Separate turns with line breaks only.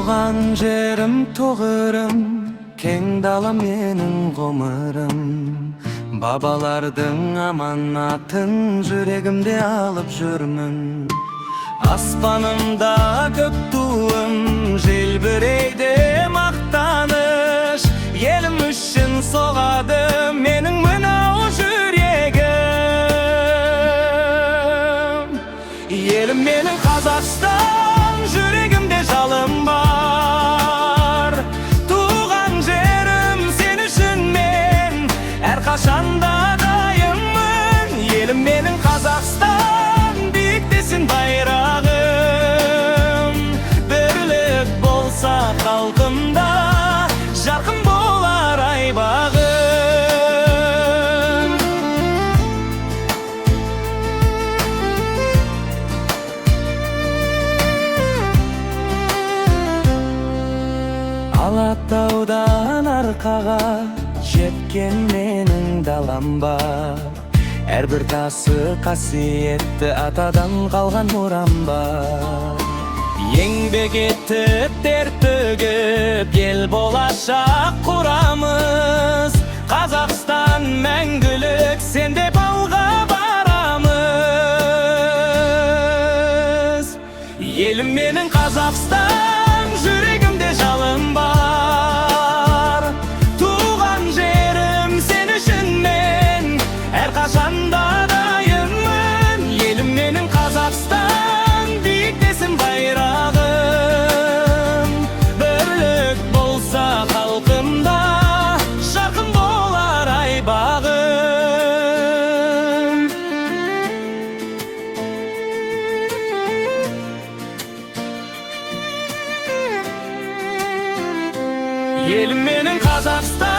Tuğan jerim toğırım, keng dala menin gomırım. Babalardın amanatın yüregimde alıp jürmün. Aspanımda gök tuğum, jelbireyde maktanış. Elim üçün soğadı menin mına o yüregim. Elim menin Kazakstan, yüregimde жалым бар. Туған жерім сен үшін мен әрқашанда дайынмын. Елім менің Қазақстан, биіктесін байрағым. Бірлік болса халқымда, жарқын болар айбағым. Алатаудан арқаға жеткен менің далам бар. Әрбір тасы қасиетті атадан қалған мұрам бар. Еңбек етіп тер төгіп ел болашақ құрамыз. Қазақстан мәңгілік сен деп алға барамыз. Елім менің Қазақстан, жүрегімде жалын бар. Туған жерім сен үшін мен әрқашанда дайынмын. Елім менің Қазақстан, биіктесін байрағым. Бірлік болса халқымда, жарқын болар айбағым. Елім менің Қазақстан,